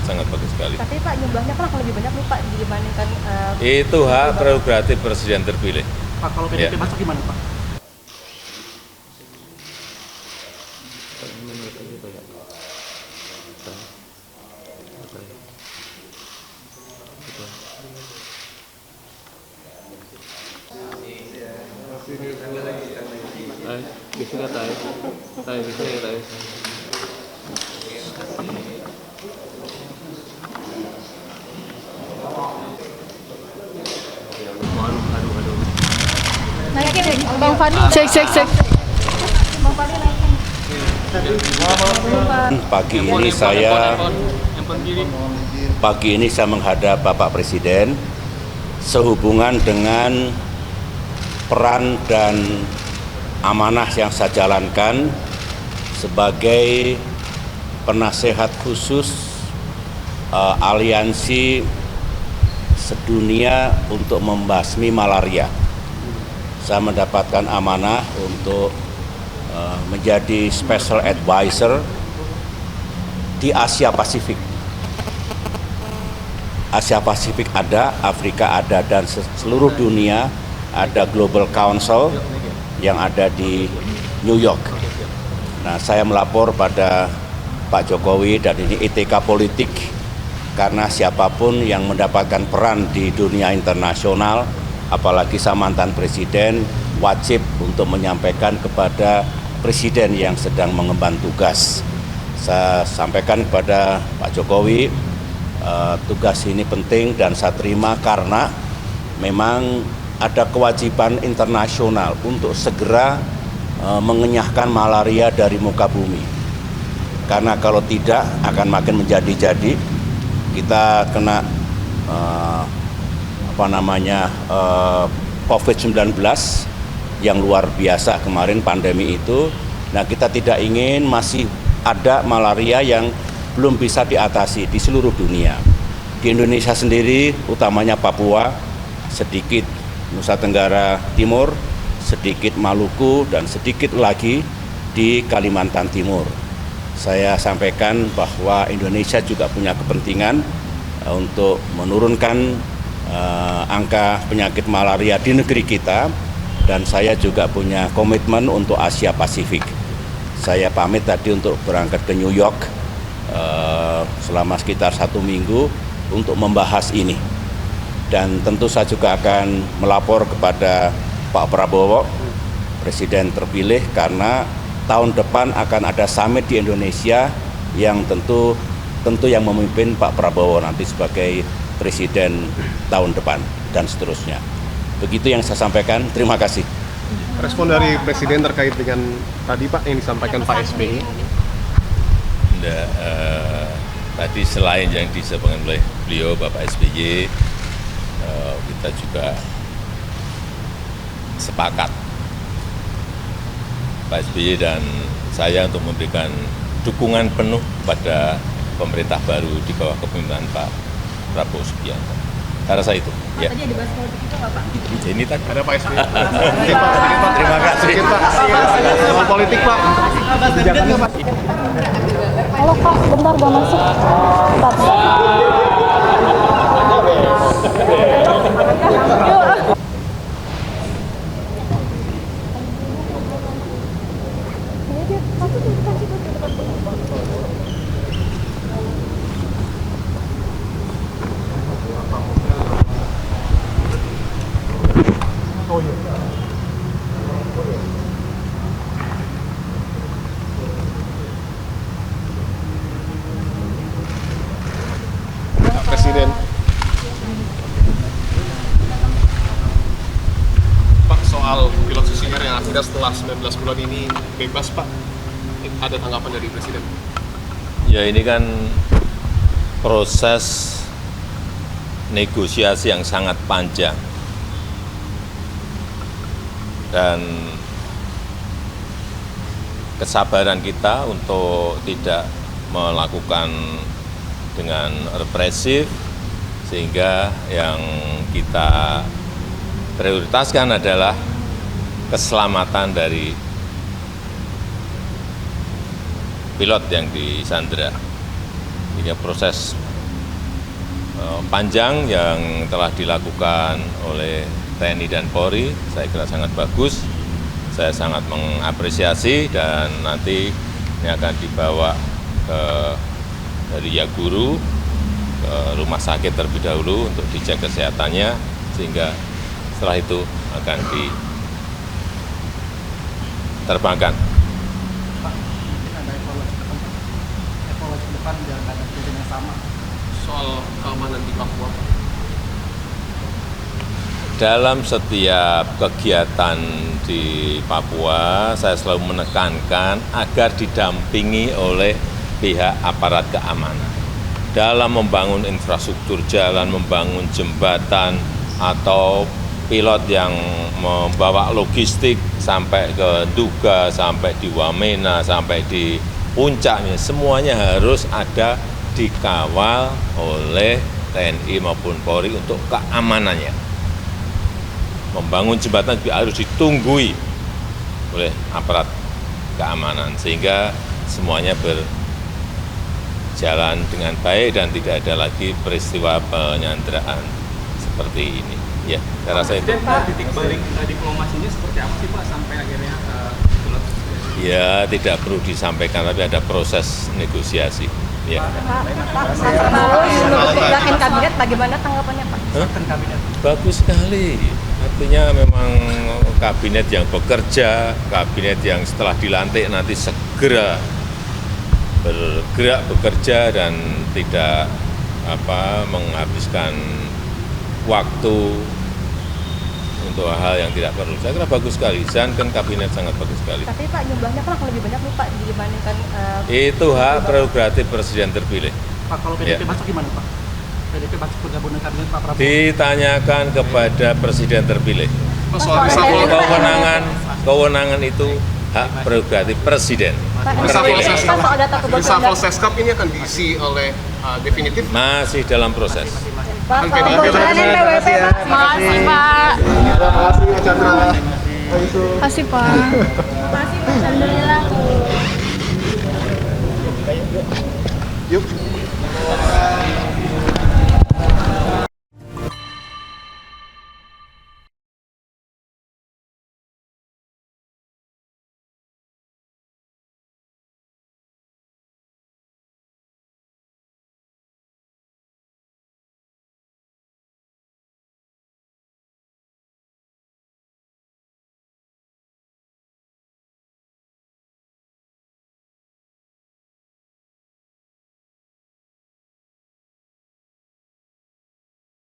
sangat bagus sekali. Tapi Pak, jumlahnya kan akan lebih banyak nih Pak dibandingkan Itu hak prerogatif presiden terpilih. Pak, kalau PDIP Ya. masuk gimana Pak? Bisa nggak tahu? Tahu bisa nggak tahu? Aduh. naikin deh, Bang Fadli. Cek. Bang Fadli naikin. Pagi ini saya menghadap Bapak Presiden sehubungan dengan peran dan amanah yang saya jalankan sebagai penasehat khusus aliansi sedunia untuk membasmi malaria. Saya mendapatkan amanah untuk menjadi special advisor di Asia Pasifik. Asia Pasifik ada, Afrika ada, dan seluruh dunia ada Global Council yang ada di New York. Nah, saya melapor pada Pak Jokowi dan ini etika politik karena siapapun yang mendapatkan peran di dunia internasional, apalagi saya mantan presiden, wajib untuk menyampaikan kepada presiden yang sedang mengemban tugas. Saya sampaikan kepada Pak Jokowi, tugas ini penting dan saya terima karena memang ada kewajiban internasional untuk segera mengenyahkan malaria dari muka bumi. Karena kalau tidak akan makin menjadi-jadi. Kita kena COVID-19 yang luar biasa kemarin pandemi itu. Nah, kita tidak ingin masih ada malaria yang belum bisa diatasi di seluruh dunia. Di Indonesia sendiri, utamanya Papua, sedikit Nusa Tenggara Timur, sedikit Maluku, dan sedikit lagi di Kalimantan Timur. Saya sampaikan bahwa Indonesia juga punya kepentingan untuk menurunkan angka penyakit malaria di negeri kita, dan saya juga punya komitmen untuk Asia Pasifik. Saya pamit tadi untuk berangkat ke New York selama sekitar 1 minggu untuk membahas ini. Dan tentu saya juga akan melapor kepada Pak Prabowo, Presiden terpilih, karena tahun depan akan ada summit di Indonesia yang tentu yang memimpin Pak Prabowo nanti sebagai Presiden tahun depan dan seterusnya. Begitu yang saya sampaikan, terima kasih. Respon dari Presiden terkait dengan tadi Pak yang disampaikan Pak SBY. Tadi selain yang disampaikan oleh beliau Bapak SBY, kita juga sepakat Pak SBY dan saya untuk memberikan dukungan penuh pada pemerintah baru di bawah kepemimpinan Pak Prabowo Subianto. Saya rasa itu. Pak, tadi ada bahas politik itu nggak Pak? Ini tadi. Ada Pak SBY. Terima kasih. Soal politik Pak. Halo Pak, bentar gak masuk. Presiden. Pak, soal pilot Susi Air yang akhirnya setelah 19 bulan ini bebas Pak, ada tanggapan dari Presiden? Ya, ini kan proses negosiasi yang sangat panjang dan kesabaran kita untuk tidak melakukan dengan represif, sehingga yang kita prioritaskan adalah keselamatan dari pilot yang disandra. Sehingga proses panjang yang telah dilakukan oleh TNI dan Polri, saya kira sangat bagus. Saya sangat mengapresiasi dan nanti ini akan dibawa dari Yaguru ke rumah sakit terlebih dahulu untuk dicek kesehatannya, sehingga setelah itu akan diterbangkan. Pak, mungkin ada evaluasi ke depan biar nggak ada kejadian yang sama. Soal keamanan di Papua, Pak. Dalam setiap kegiatan di Papua, saya selalu menekankan agar didampingi oleh pihak aparat keamanan. Dalam membangun infrastruktur jalan, membangun jembatan, atau pilot yang membawa logistik sampai ke Nduga, sampai di Wamena, sampai di puncaknya, semuanya harus ada dikawal oleh TNI maupun Polri untuk keamanannya. Membangun jembatan juga harus ditunggui oleh aparat keamanan sehingga semuanya berjalan dengan baik dan tidak ada lagi peristiwa penyanderaan seperti ini. Ya, saya rasa itu. Titik balik diplomasinya seperti apa sih Pak sampai akhirnya Ya, tidak perlu disampaikan, tapi ada proses negosiasi. Ya. Pak, menurut yakin kabinet bagaimana tanggapannya Pak? kabinet? Bagus sekali. Artinya memang kabinet yang bekerja, kabinet yang setelah dilantik nanti segera bergerak bekerja dan tidak menghabiskan waktu untuk hal yang tidak perlu. Saya kira bagus sekali. Kan kabinet sangat bagus sekali. Tapi Pak jumlahnya kan lebih banyak nih Pak dibandingkan Itu hak prerogatif presiden terpilih. Pak, kalau PDIP masuk gimana Pak? PDIP masuk bergabung dengan kabinet Pak Prabowo? Ditanyakan kepada presiden terpilih. Pak, soal reshuffle, Kewenangan itu hak prerogatif presiden terpilih. reshuffle Seskap ini akan diisi oleh definitif. Masih dalam proses. Pak, Kan kalau PDIP bocoran NPWP Pak. Makasih Pak. Makasih Pak. Makasih Pak. Alhamdulillah. Yuk.